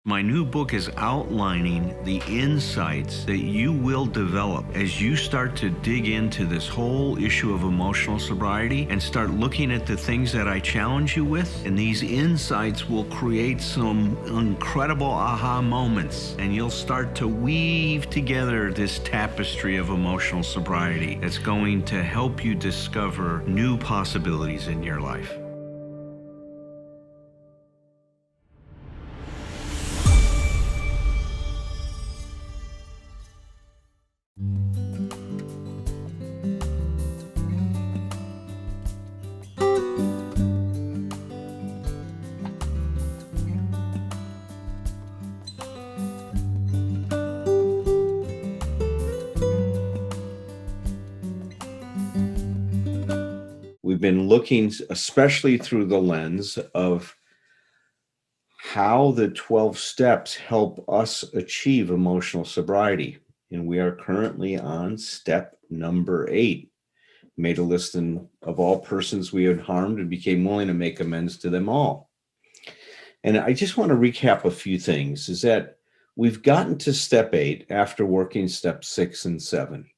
My new book is outlining the insights that you will develop as you start to dig into this whole issue of emotional sobriety and start looking at the things that I challenge you with. And these insights will create some incredible aha moments, and you'll start to weave together this tapestry of emotional sobriety that's going to help you discover new possibilities in your life. We've been looking especially through the lens of how the 12 steps help us achieve emotional sobriety. And we are currently on step number 8. Made a list of all persons we had harmed and became willing to make amends to them all. And I just want to recap a few things, is that we've gotten to step 8 after working step 6 and 7.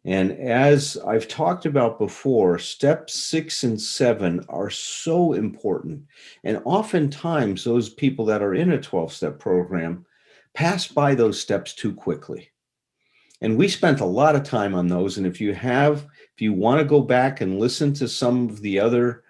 And as I've talked about before, steps 6 and 7 are so important. And oftentimes those people that are in a 12-step program pass by those steps too quickly. And we spent a lot of time on those. And if you want to go back and listen to some of the other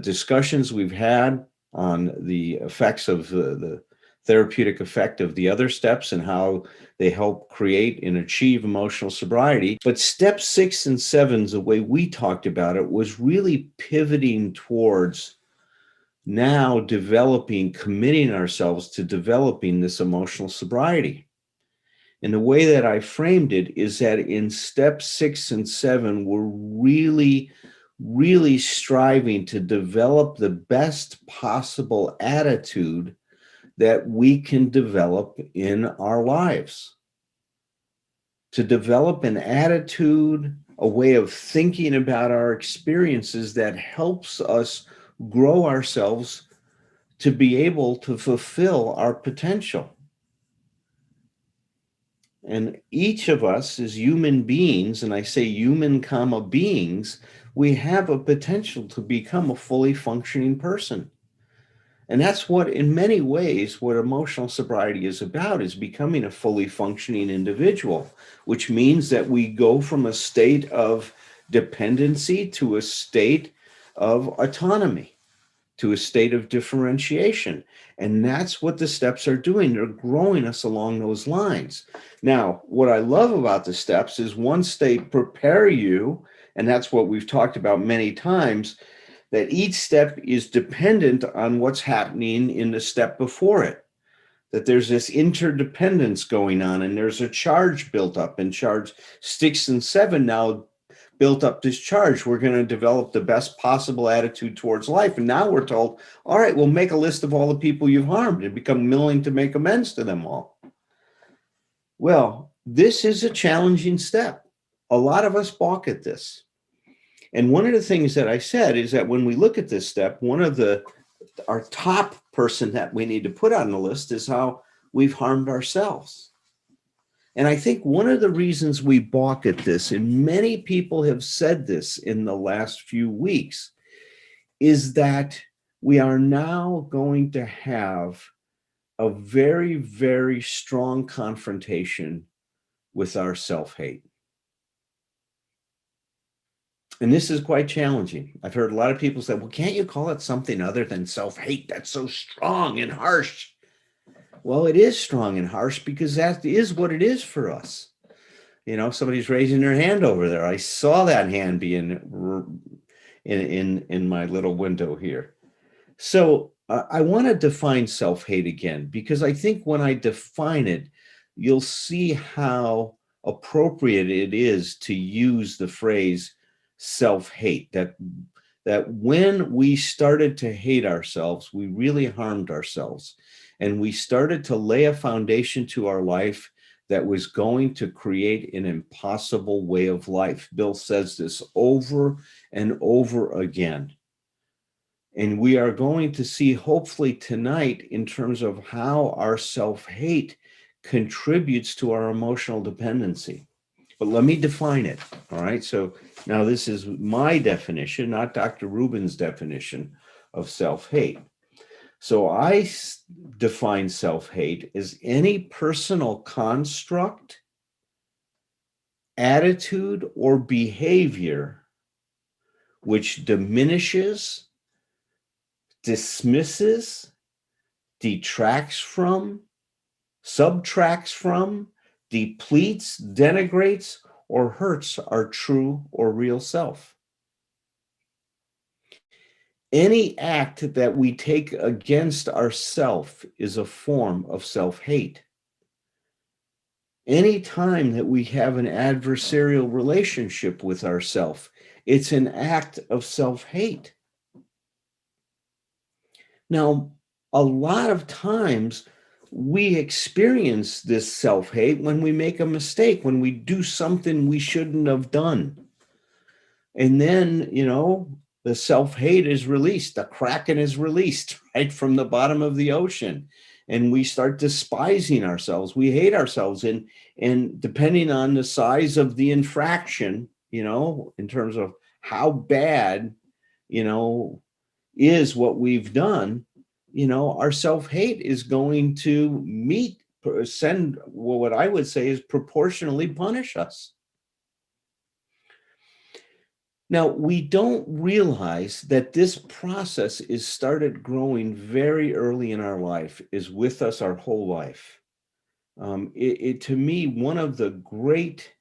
discussions we've had on the effects of the therapeutic effect of the other steps and how they help create and achieve emotional sobriety. But step 6 and 7, the way we talked about it, was really pivoting towards now committing ourselves to developing this emotional sobriety. And the way that I framed it is that in step 6 and 7, we're really striving to develop the best possible attitude that we can develop in our lives. To develop an attitude, a way of thinking about our experiences that helps us grow ourselves to be able to fulfill our potential. And each of us as human beings, and I say human, beings, we have a potential to become a fully functioning person. And that's what, in many ways, what emotional sobriety is about, is becoming a fully functioning individual, which means that we go from a state of dependency to a state of autonomy, to a state of differentiation. And that's what the steps are doing. They're growing us along those lines. Now, what I love about the steps is once they prepare you, and that's what we've talked about many times, that each step is dependent on what's happening in the step before it. That there's this interdependence going on, and there's a charge built up, and charge 6 and 7 now built up this charge. We're going to develop the best possible attitude towards life. And now we're told, all right, we'll make a list of all the people you've harmed and become willing to make amends to them all. Well, this is a challenging step. A lot of us balk at this. And one of the things that I said is that when we look at this step, our top person that we need to put on the list is how we've harmed ourselves. And I think one of the reasons we balk at this, and many people have said this in the last few weeks, is that we are now going to have a very, very strong confrontation with our self-hate. And this is quite challenging. I've heard a lot of people say, well, can't you call it something other than self-hate? That's so strong and harsh. Well, it is strong and harsh because that is what it is for us. You know, somebody's raising their hand over there. I saw that hand being in my little window here. So I want to define self-hate again, because I think when I define it, you'll see how appropriate it is to use the phrase self-hate, that when we started to hate ourselves, we really harmed ourselves. And we started to lay a foundation to our life that was going to create an impossible way of life. Bill says this over and over again. And we are going to see, hopefully tonight, in terms of how our self-hate contributes to our emotional dependency. But let me define it. All right. So now this is my definition, not Dr. Rubin's definition of self-hate. So I define self-hate as any personal construct, attitude, or behavior which diminishes, dismisses, detracts from, subtracts from, depletes, denigrates, or hurts our true or real self. Any act that we take against ourself is a form of self-hate. Any time that we have an adversarial relationship with ourself, it's an act of self-hate. Now, a lot of times we experience this self-hate when we make a mistake, when we do something we shouldn't have done. And then, the self-hate is released, the kraken is released right from the bottom of the ocean. And we start despising ourselves. We hate ourselves. And depending on the size of the infraction, in terms of how bad, is what we've done, our self-hate is going to send what I would say is proportionally punish us. Now, we don't realize that this process is started growing very early in our life, is with us our whole life. To me, one of the great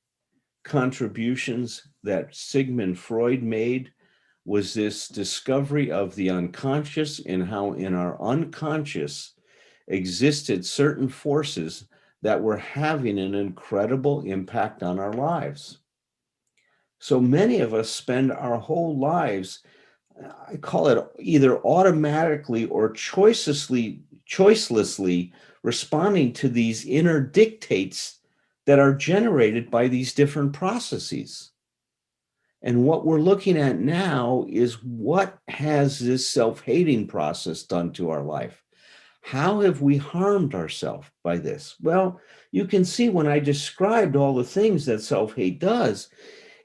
contributions that Sigmund Freud made was this discovery of the unconscious, and how in our unconscious existed certain forces that were having an incredible impact on our lives. So many of us spend our whole lives, I call it either automatically or choicelessly responding to these inner dictates that are generated by these different processes. And what we're looking at now is, what has this self-hating process done to our life? How have we harmed ourselves by this? Well, you can see when I described all the things that self-hate does,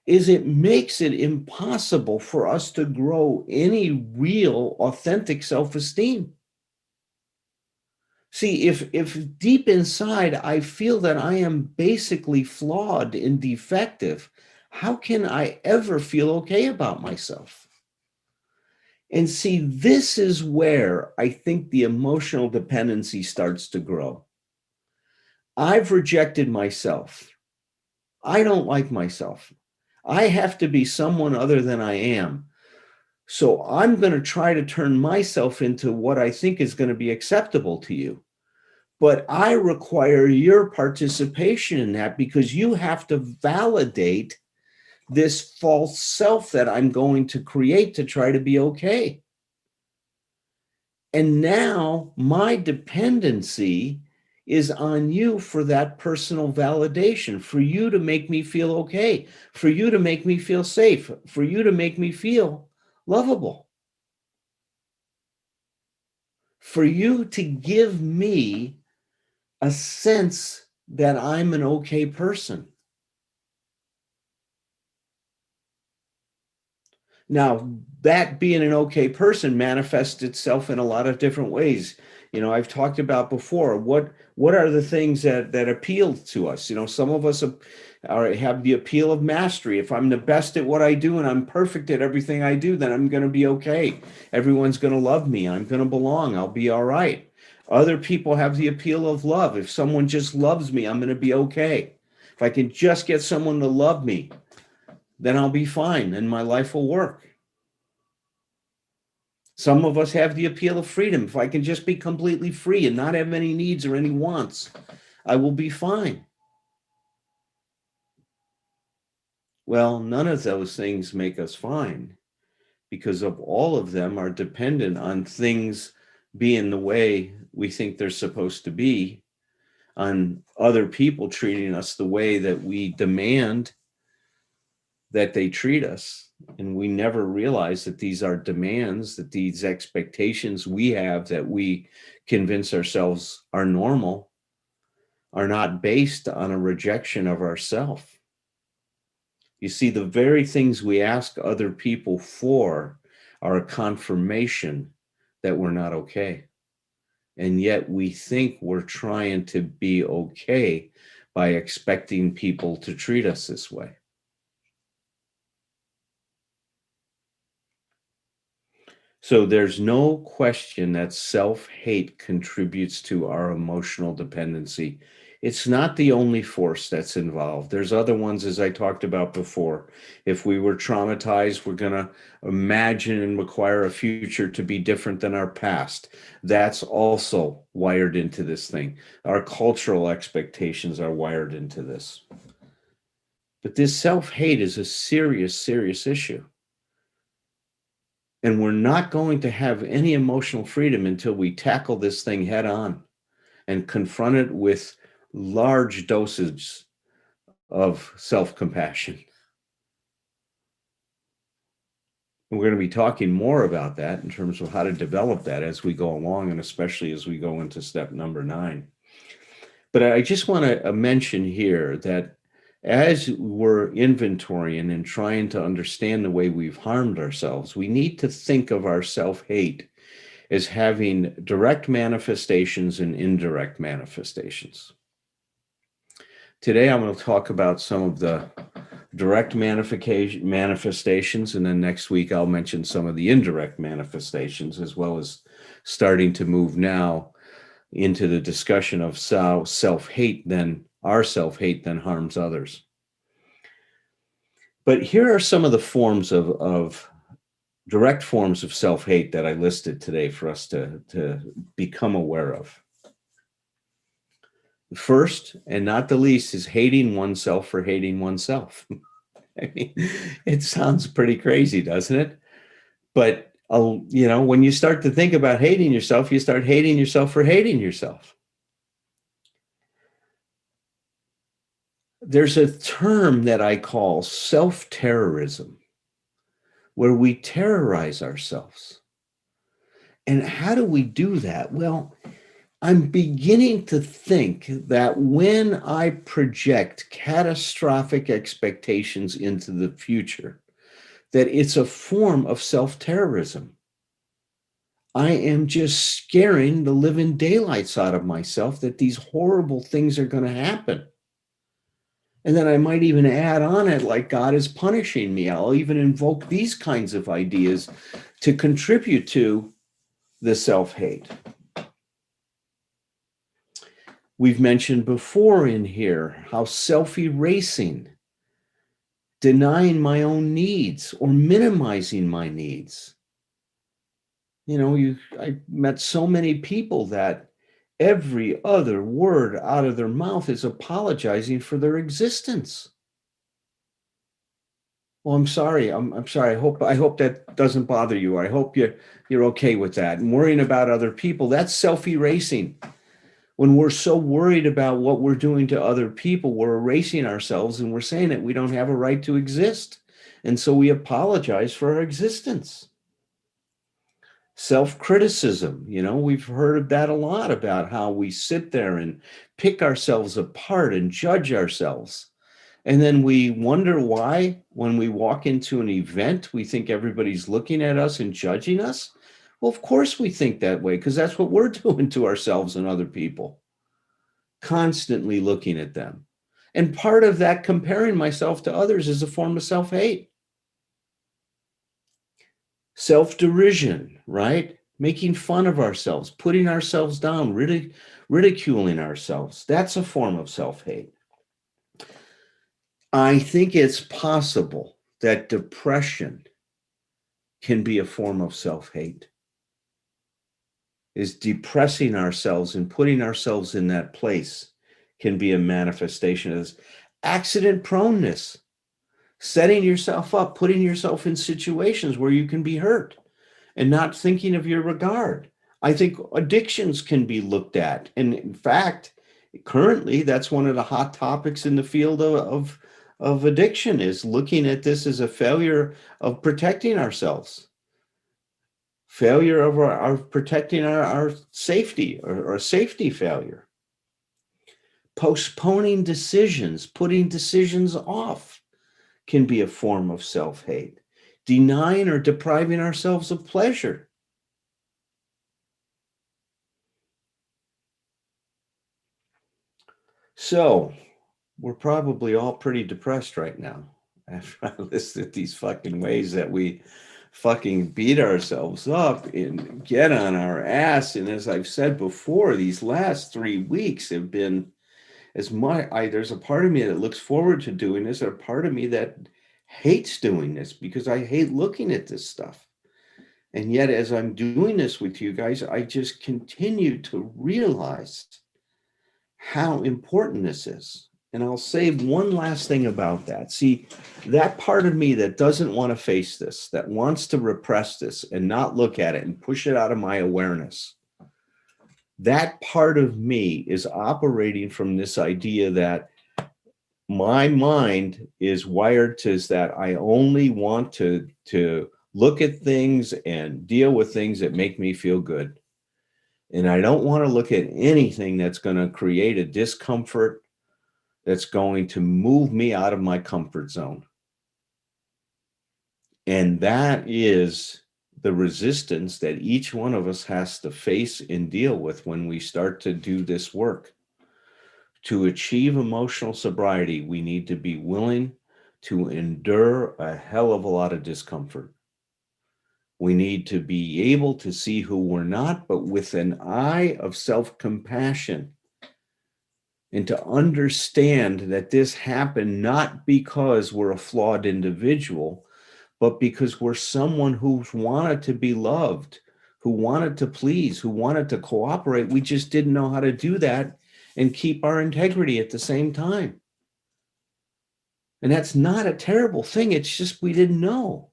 is it makes it impossible for us to grow any real, authentic self-esteem. See, if deep inside I feel that I am basically flawed and defective, how can I ever feel okay about myself? And see, this is where I think the emotional dependency starts to grow. I've rejected myself. I don't like myself. I have to be someone other than I am. So I'm going to try to turn myself into what I think is going to be acceptable to you. But I require your participation in that, because you have to validate this false self that I'm going to create to try to be okay. And now my dependency is on you for that personal validation, for you to make me feel okay, for you to make me feel safe, for you to make me feel lovable, for you to give me a sense that I'm an okay person. Now, that being an okay person manifests itself in a lot of different ways. I've talked about before, what are the things that appeal to us? Some of us have the appeal of mastery. If I'm the best at what I do and I'm perfect at everything I do, then I'm going to be okay. Everyone's going to love me. I'm going to belong. I'll be all right. Other people have the appeal of love. If someone just loves me, I'm going to be okay. If I can just get someone to love me, then I'll be fine and my life will work. Some of us have the appeal of freedom. If I can just be completely free and not have any needs or any wants, I will be fine. Well, none of those things make us fine, because of all of them are dependent on things being the way we think they're supposed to be, on other people treating us the way that we demand, that they treat us. And we never realize that these are demands, that these expectations we have that we convince ourselves are normal are not based on a rejection of ourself. You see, the very things we ask other people for are a confirmation that we're not okay. And yet we think we're trying to be okay by expecting people to treat us this way. So there's no question that self-hate contributes to our emotional dependency. It's not the only force that's involved. There's other ones, as I talked about before. If we were traumatized, we're going to imagine and require a future to be different than our past. That's also wired into this thing. Our cultural expectations are wired into this. But this self-hate is a serious, serious issue. And we're not going to have any emotional freedom until we tackle this thing head on and confront it with large doses of self-compassion. And we're going to be talking more about that in terms of how to develop that as we go along, and especially as we go into step number 9. But I just want to mention here that as we're inventorying and trying to understand the way we've harmed ourselves, we need to think of our self-hate as having direct manifestations and indirect manifestations. Today, I'm going to talk about some of the direct manifestations, and then next week I'll mention some of the indirect manifestations, as well as starting to move now into the discussion of how our self-hate then harms others. But here are some of the forms of direct forms of self-hate that I listed today for us to become aware of. The first, and not the least, is hating oneself for hating oneself. I mean, it sounds pretty crazy, doesn't it? But when you start to think about hating yourself, you start hating yourself for hating yourself. There's a term that I call self-terrorism, where we terrorize ourselves. And how do we do that? Well, I'm beginning to think that when I project catastrophic expectations into the future, that it's a form of self-terrorism. I am just scaring the living daylights out of myself that these horrible things are going to happen. And then I might even add on it like God is punishing me. I'll even invoke these kinds of ideas to contribute to the self-hate. We've mentioned before in here how self-erasing, denying my own needs or minimizing my needs. I met so many people that every other word out of their mouth is apologizing for their existence. Well, I'm sorry. I'm sorry. I hope that doesn't bother you. I hope you're okay with that. And worrying about other people, that's self-erasing. When we're so worried about what we're doing to other people, we're erasing ourselves and we're saying that we don't have a right to exist. And so we apologize for our existence. Self-criticism, we've heard of that a lot, about how we sit there and pick ourselves apart and judge ourselves. And then we wonder why, when we walk into an event, we think everybody's looking at us and judging us. Well, of course we think that way, because that's what we're doing to ourselves and other people, constantly looking at them. And part of that comparing myself to others is a form of self-hate. Self-derision, right? Making fun of ourselves, putting ourselves down, ridiculing ourselves. That's a form of self-hate. I think it's possible that depression can be a form of self-hate. Is depressing ourselves and putting ourselves in that place can be a manifestation of this. Accident proneness, setting yourself up, putting yourself in situations where you can be hurt and not thinking of your regard. I think addictions can be looked at. And in fact, currently, that's one of the hot topics in the field of of addiction, is looking at this as a failure of protecting ourselves, failure of our protecting our safety, or a safety failure. Postponing decisions, putting decisions off, can be a form of self-hate. Denying or depriving ourselves of pleasure. So we're probably all pretty depressed right now after I listed these fucking ways that we fucking beat ourselves up and get on our ass. And as I've said before, these last 3 weeks have been, there's a part of me that looks forward to doing this, and a part of me that hates doing this because I hate looking at this stuff. And yet, as I'm doing this with you guys, I just continue to realize how important this is. And I'll say one last thing about that. See, that part of me that doesn't want to face this, that wants to repress this and not look at it and push it out of my awareness, that part of me is operating from this idea that my mind is wired to is that I only want to look at things and deal with things that make me feel good. And I don't want to look at anything that's going to create a discomfort, that's going to move me out of my comfort zone. And that is the resistance that each one of us has to face and deal with when we start to do this work. To achieve emotional sobriety, we need to be willing to endure a hell of a lot of discomfort. We need to be able to see who we're not, but with an eye of self-compassion, and to understand that this happened not because we're a flawed individual, but because we're someone who's wanted to be loved, who wanted to please, who wanted to cooperate. We just didn't know how to do that and keep our integrity at the same time. And that's not a terrible thing. It's just we didn't know.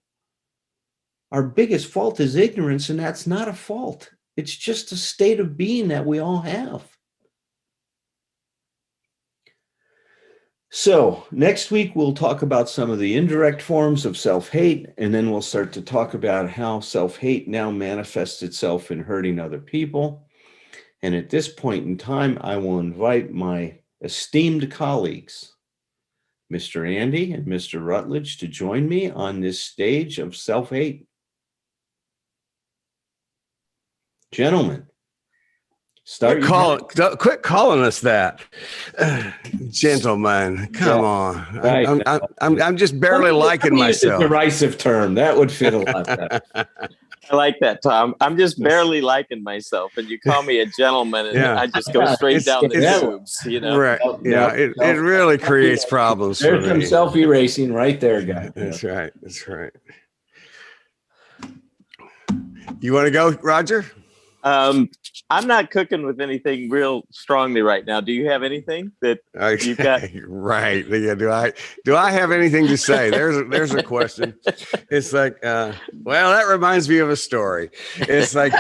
Our biggest fault is ignorance, and that's not a fault. It's just a state of being that we all have. So next week, we'll talk about some of the indirect forms of self-hate, and then we'll start to talk about how self-hate now manifests itself in hurting other people. And at this point in time, I will invite my esteemed colleagues, Mr. Andy and Mr. Rutledge, to join me on this stage of self-hate. Gentlemen, quit calling us that. Gentlemen, come on. I'm just barely liking myself. A derisive term that would fit a lot better. I like that, Tom. I'm just barely liking myself, and you call me a gentleman, and I just go straight down the tubes. You know, right? Yeah, it really creates problems. There's some self-erasing right there, guys. That's right. That's right. You want to go, Roger? I'm not cooking with anything real strongly right now. Do you have anything that you've got? Right. Yeah. Do I have anything to say? There's a question. It's like, well, that reminds me of a story. It's like,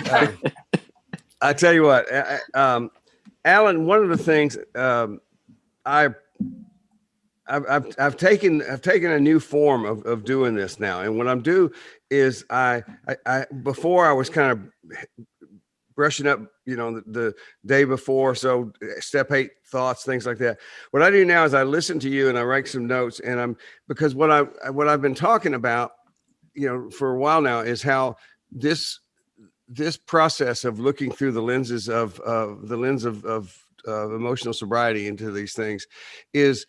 I tell you what, Alan, one of the things, I've taken a new form of doing this now. And what I'm doing is I before I was kind of brushing up, the day before. So step 8 thoughts, things like that. What I do now is I listen to you and I write some notes, and because what I've been talking about, for a while now, is how this process of looking through the lens of emotional sobriety into these things it's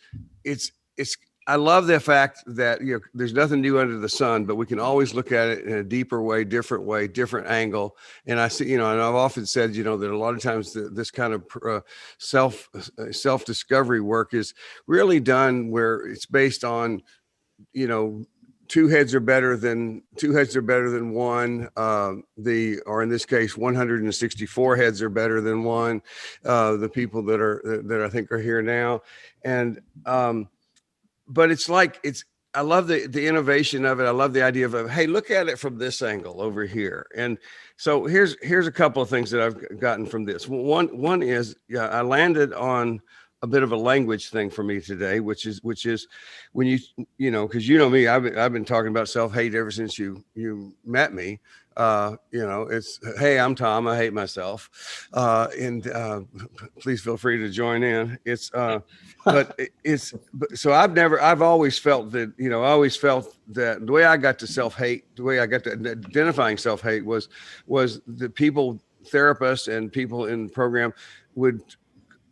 I love the fact that there's nothing new under the sun, but we can always look at it in a deeper way, different angle. And I see, and I've often said, that a lot of times this kind of self-discovery work is really done where it's based on, two heads are better than one. Or in this case, 164 heads are better than one. The people that I think are here now, and but I love the innovation of it. I love the idea of, hey, look at it from this angle over here. And so here's a couple of things that I've gotten from this. One is, I landed on a bit of a language thing for me today, which is when you know, because you know me, I've been talking about self-hate ever since you met me. You know, it's, hey, I'm Tom, I hate myself, and please feel free to join in. It's so I've always felt that, you know, I always felt that the way I got to self-hate, the way I got to identifying self-hate was the people, therapists and people in the program would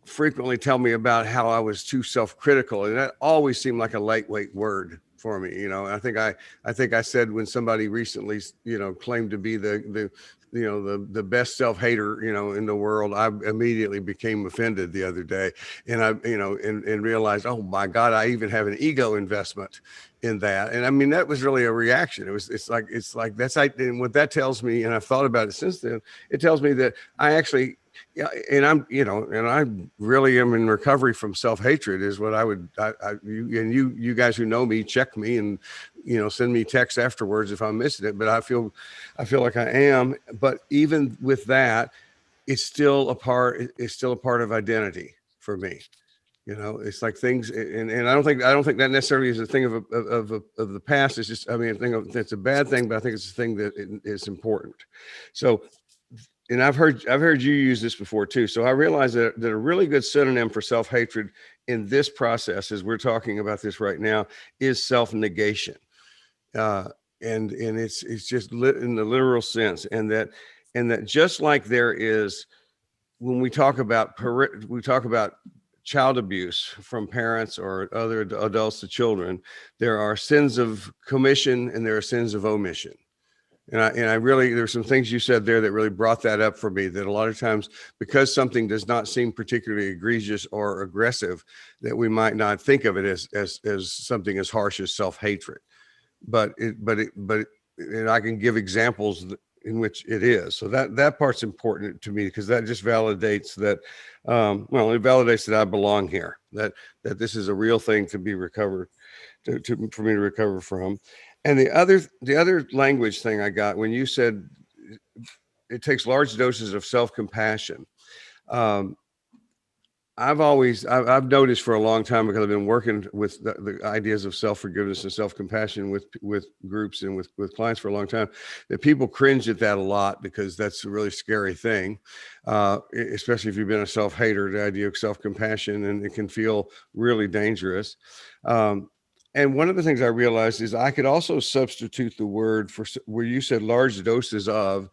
frequently tell me about how I was too self-critical, and that always seemed like a lightweight word for me. You know, I think I said, when somebody recently, you know, claimed to be the you know, the best self-hater, you know, in the world, I immediately became offended the other day, and I, you know, and realized, oh my God, I even have an ego investment in that. And I mean, that was really a reaction. It's like that's, and what that tells me, and I've thought about it since then, it tells me that I actually, yeah, and I'm, you know, and I really am in recovery from self-hatred, is what I would, you guys who know me, check me and, you know, send me texts afterwards if I'm missing it. But I feel like I am. But even with that, it's still a part of identity for me. You know, it's like things, and I don't think that necessarily is a thing of the past. It's just, I mean, I think it's a bad thing, but I think it's a thing that is important. So, and I've heard you use this before too. So I realize that a really good synonym for self-hatred in this process, as we're talking about this right now, is self-negation. And it's just in the literal sense, and that just like there is, when we talk about child abuse from parents or other adults to children, there are sins of commission and there are sins of omission. And I really, there's some things you said there that really brought that up for me, that a lot of times, because something does not seem particularly egregious or aggressive, that we might not think of it as something as harsh as self-hatred. But I can give examples in which it is. So that part's important to me, because that just validates that, it validates that I belong here, that this is a real thing to be recovered, for me to recover from. And the other language thing I got when you said it takes large doses of self-compassion. I've noticed for a long time, because I've been working with the ideas of self-forgiveness and self-compassion with groups and with clients for a long time, that people cringe at that a lot, because that's a really scary thing, especially if you've been a self-hater, the idea of self-compassion, and it can feel really dangerous. And one of the things I realized is I could also substitute the word for where you said large doses of,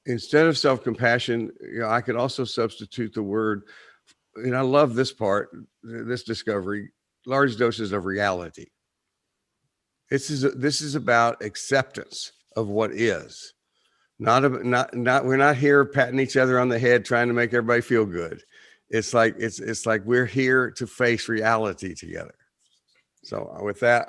instead of self-compassion, you know, I could also substitute the word, and I love this part, this discovery, large doses of reality. This is about acceptance of what is. Not we're not here patting each other on the head trying to make everybody feel good. It's like we're here to face reality together. So with that,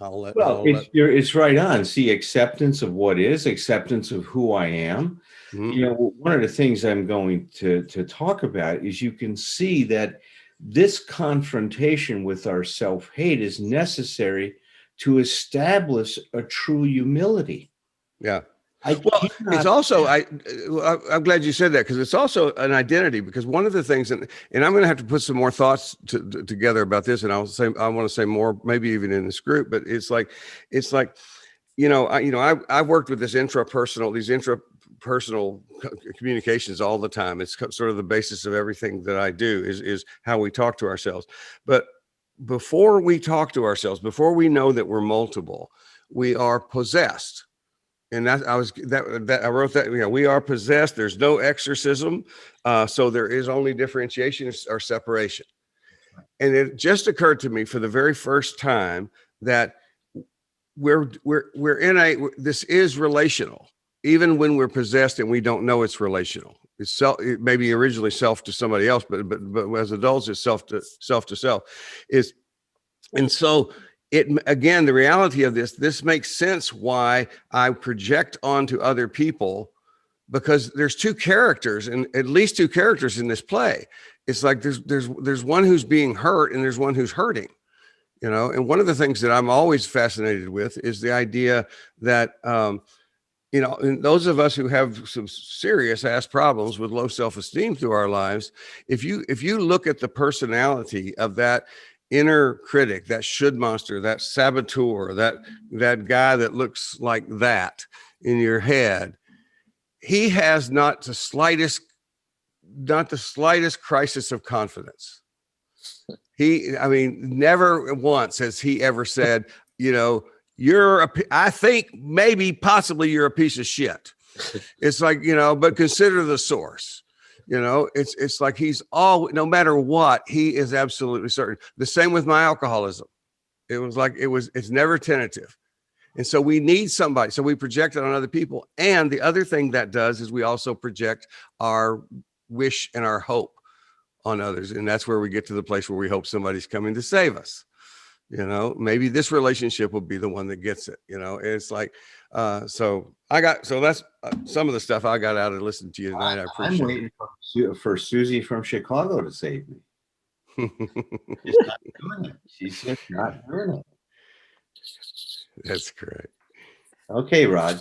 it's right on. See, acceptance of what is, acceptance of who I am. Mm-hmm. You know, one of the things I'm going to talk about is, you can see that this confrontation with our self-hate is necessary to establish a true humility. Yeah. It's also, I'm glad you said that, because it's also an identity, because one of the things, and I'm going to have to put some more thoughts together about this, and I want to say more, maybe even in this group, but it's like, I've worked with these intrapersonal communications all the time. It's sort of the basis of everything that I do is how we talk to ourselves. But before we talk to ourselves, before we know that we're multiple, we are possessed. And I wrote that, you know, we are possessed. There's no exorcism. So there is only differentiation or separation. And it just occurred to me for the very first time that this is relational, even when we're possessed and we don't know it's relational. It may be originally self to somebody else, but as adults, it's self to self. And so again, the reality of this makes sense why I project onto other people, because there's two characters, and at least two characters in this play. It's like there's one who's being hurt and there's one who's hurting, you know. And one of the things that I'm always fascinated with is the idea that you know, and those of us who have some serious ass problems with low self-esteem through our lives, if you look at the personality of that inner critic, that should monster, that saboteur, that guy that looks like that in your head, he has not the slightest crisis of confidence. I mean, never once has he ever said, you know, I think maybe possibly you're a piece of shit. It's like, you know, but consider the source. You know, it's like no matter what, he is absolutely certain. The same with my alcoholism. It's never tentative. And so we need somebody. So we project it on other people. And the other thing that does is we also project our wish and our hope on others. And that's where we get to the place where we hope somebody's coming to save us. You know, maybe this relationship will be the one that gets it. You know, it's like, so that's some of the stuff I got out of listening to you tonight. I appreciate I'm waiting for Susie from Chicago to save me. She's not doing it. She's just not doing it. That's correct. Okay, Rod,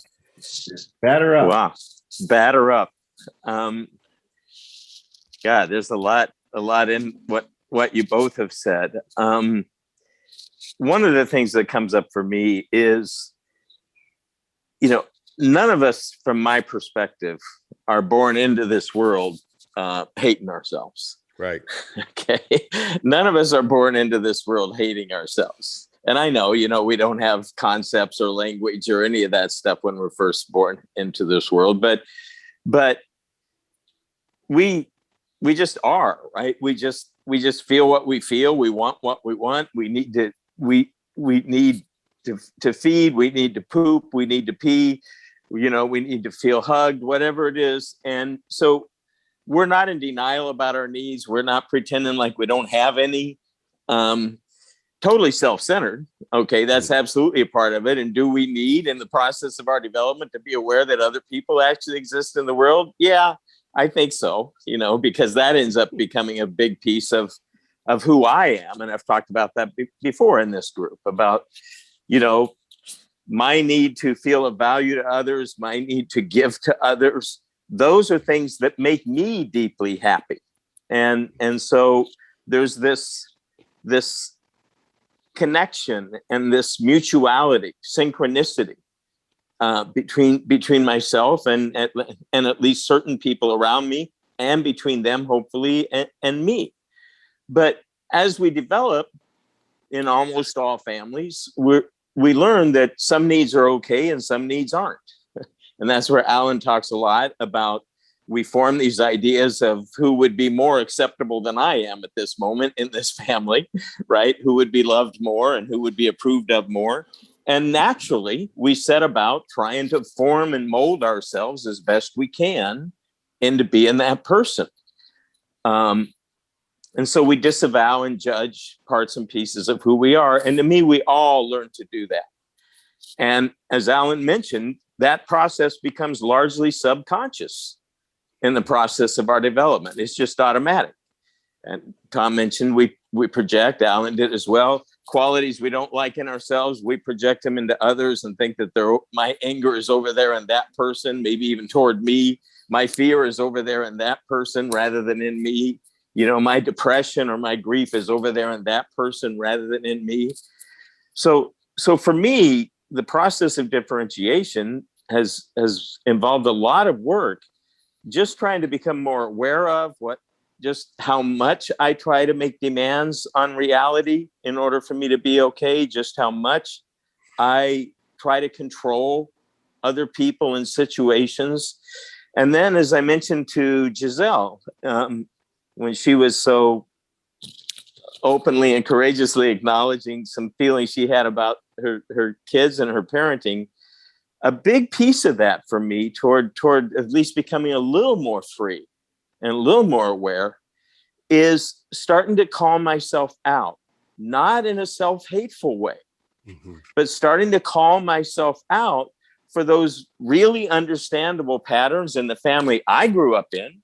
batter up. Wow, batter up. God, there's a lot in what you both have said. One of the things that comes up for me is, you know, none of us, from my perspective, are born into this world hating ourselves. Right. Okay. None of us are born into this world hating ourselves. And I know, you know, we don't have concepts or language or any of that stuff when we're first born into this world, but we just are, right? We just feel what we feel. We want what we want. We need to feed, we need to poop, we need to pee, you know, we need to feel hugged, whatever it is. And so we're not in denial about our needs. We're not pretending like we don't have any. Totally self-centered. Okay, that's absolutely a part of it. And do we need, in the process of our development, to be aware that other people actually exist in the world? Yeah, I think so, you know, because that ends up becoming a big piece of who I am. And I've talked about that before in this group about, you know, my need to feel of value to others, my need to give to others. Those are things that make me deeply happy. And so there's this connection and this mutuality, synchronicity between myself and at least certain people around me, and between them, hopefully, and me. But as we develop in almost all families, we learn that some needs are okay and some needs aren't. And that's where Alan talks a lot about, we form these ideas of who would be more acceptable than I am at this moment in this family, right? Who would be loved more and who would be approved of more. And naturally, we set about trying to form and mold ourselves as best we can into being that person. And so we disavow and judge parts and pieces of who we are. And to me, we all learn to do that. And as Alan mentioned, that process becomes largely subconscious in the process of our development. It's just automatic. And Tom mentioned we project, Alan did as well, qualities we don't like in ourselves, we project them into others and think that my anger is over there in that person, maybe even toward me. My fear is over there in that person rather than in me. You know, my depression or my grief is over there in that person rather than in me. So for me, the process of differentiation has involved a lot of work, just trying to become more aware of just how much I try to make demands on reality in order for me to be okay, just how much I try to control other people and situations. And then, as I mentioned to Giselle, when she was so openly and courageously acknowledging some feelings she had about her kids and her parenting, a big piece of that for me toward at least becoming a little more free and a little more aware is starting to call myself out, not in a self-hateful way, but starting to call myself out for those really understandable patterns in the family I grew up in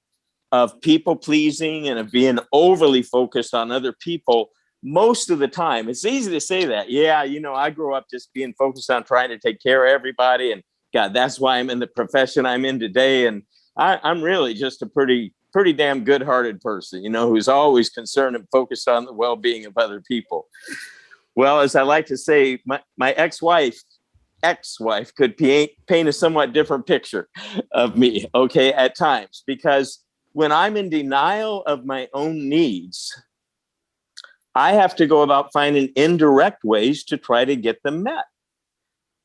of people pleasing and of being overly focused on other people most of the time. It's easy to say that. Yeah, you know, I grew up just being focused on trying to take care of everybody and God, that's why I'm in the profession I'm in today. And I'm really just a pretty damn good-hearted person, who's always concerned and focused on the well-being of other people. Well, as I like to say, my ex-wife could paint a somewhat different picture of me, okay, at times, because when I'm in denial of my own needs, I have to go about finding indirect ways to try to get them met.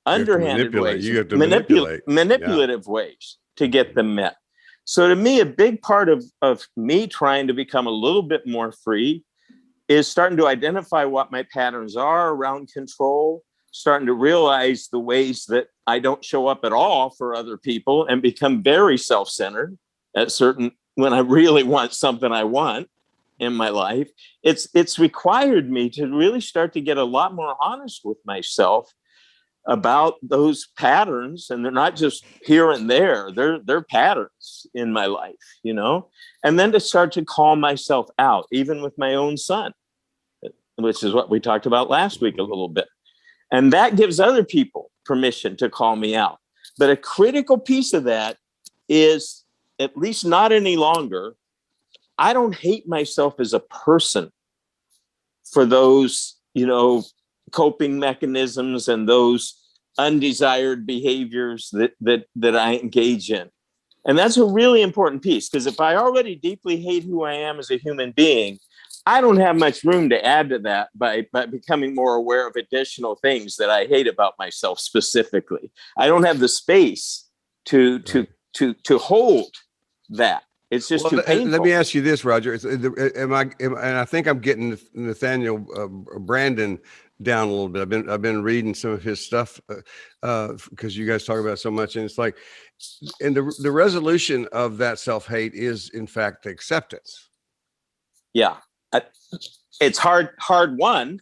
Underhanded ways, you have to manipulate. Manipulative ways to get them met. So to me, a big part of me trying to become a little bit more free is starting to identify what my patterns are around control, starting to realize the ways that I don't show up at all for other people and become very self-centered when I really want something I want in my life. It's required me to really start to get a lot more honest with myself about those patterns, and they're not just here and there, they're patterns in my life, and then to start to call myself out, even with my own son, which is what we talked about last week a little bit. And that gives other people permission to call me out. But a critical piece of that is, at least not any longer, I don't hate myself as a person for those, coping mechanisms and those undesired behaviors that I engage in. And that's a really important piece, because if I already deeply hate who I am as a human being, I don't have much room to add to that by becoming more aware of additional things that I hate about myself specifically. I don't have the space to hold that. It's just too painful. Let me ask you this, Roger. And I think I'm getting Nathaniel Brandon down a little bit. I've been reading some of his stuff because you guys talk about it so much, and it's like, and the resolution of that self-hate is in fact acceptance. Yeah. It's hard won.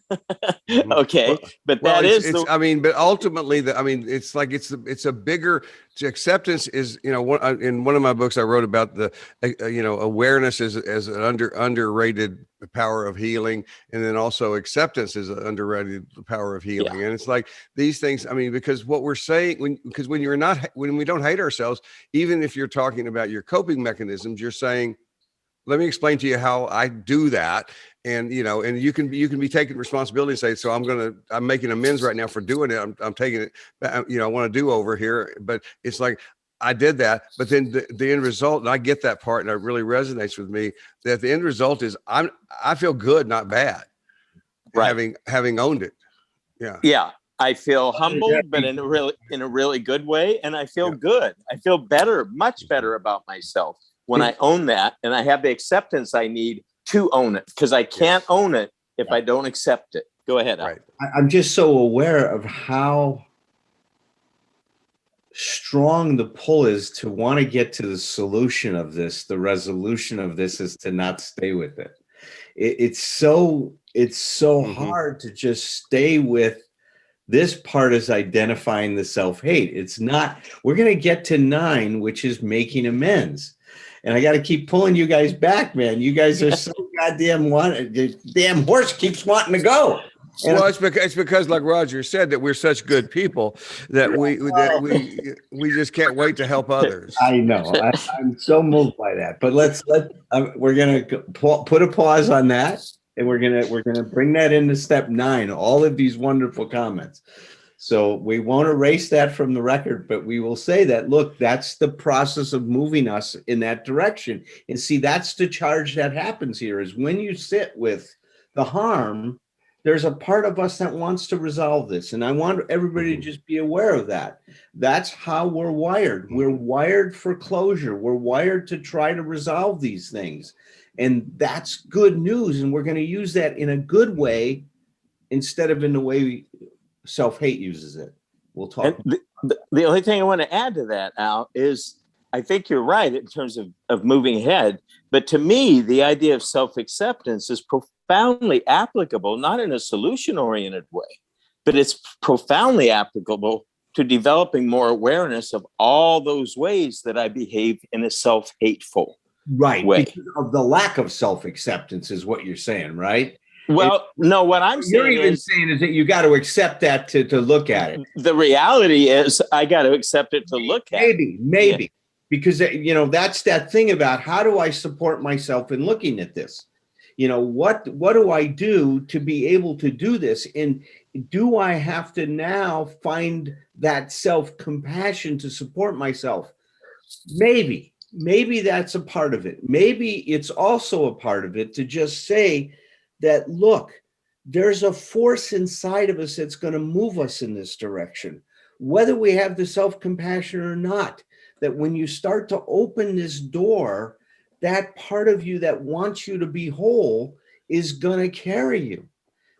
Okay. But but ultimately it's like, it's a bigger acceptance is, in one of my books I wrote about the, awareness as an underrated power of healing. And then also acceptance is an underrated power of healing. Yeah. And it's like these things, because what we're saying, when we don't hate ourselves, even if you're talking about your coping mechanisms, you're saying, let me explain to you how I do that. And, and you can be taking responsibility and say, so I'm making amends right now for doing it. I'm taking it, I want to do over here, but it's like, I did that, but then the end result, and I get that part, and it really resonates with me, that the end result is I feel good, not bad. Right. Having owned it. Yeah. Yeah. I feel humbled, but in a really good way. And I feel good. I feel better, much better about myself when I own that, and I have the acceptance I need to own it, because I can't own it if I don't accept it. Go ahead. Right. I'm just so aware of how strong the pull is to want to get to the solution of this. The resolution of this is to not stay with it. It's so hard to just stay with this part, is identifying the self-hate. It's not, we're going to get to 9, which is making amends. And I got to keep pulling you guys back, man. You guys are so goddamn the damn horse keeps wanting to go. And well, it's because, like Roger said, that we're such good people that we just can't wait to help others. I know. I'm so moved by that. But we're gonna put a pause on that, and we're gonna bring that into step 9. All of these wonderful comments. So we won't erase that from the record, but we will say that, look, that's the process of moving us in that direction. And see, that's the charge that happens here, is when you sit with the harm, there's a part of us that wants to resolve this. And I want everybody to just be aware of that. That's how we're wired. We're wired for closure. We're wired to try to resolve these things. And that's good news. And we're going to use that in a good way instead of in the way self-hate uses it. We'll talk. The only thing I want to add to that, Al, is I think you're right in terms of moving ahead. But to me, the idea of self-acceptance is profoundly applicable, not in a solution-oriented way, but it's profoundly applicable to developing more awareness of all those ways that I behave in a self-hateful way. Because of the lack of self-acceptance is what you're saying, right? Well, no, what I'm You're saying even is saying is that you got to accept that to look at it. the reality is I got to accept it to look at. Maybe, because that's that thing about how do I support myself in looking at this? What do I do to be able to do this? And do I have to now find that self-compassion to support myself? Maybe that's a part of it. Maybe it's also a part of it to just say that, look, there's a force inside of us that's going to move us in this direction, whether we have the self-compassion or not. That when you start to open this door, that part of you that wants you to be whole is going to carry you.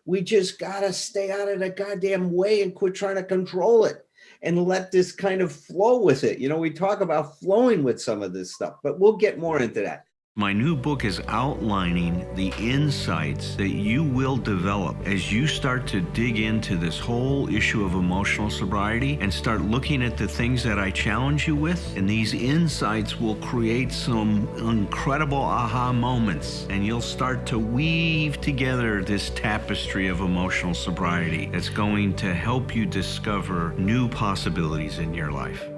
We just got to stay out of the goddamn way and quit trying to control it and let this kind of flow with it. We talk about flowing with some of this stuff, but we'll get more into that. My new book is outlining the insights that you will develop as you start to dig into this whole issue of emotional sobriety and start looking at the things that I challenge you with. And these insights will create some incredible aha moments, and you'll start to weave together this tapestry of emotional sobriety that's going to help you discover new possibilities in your life.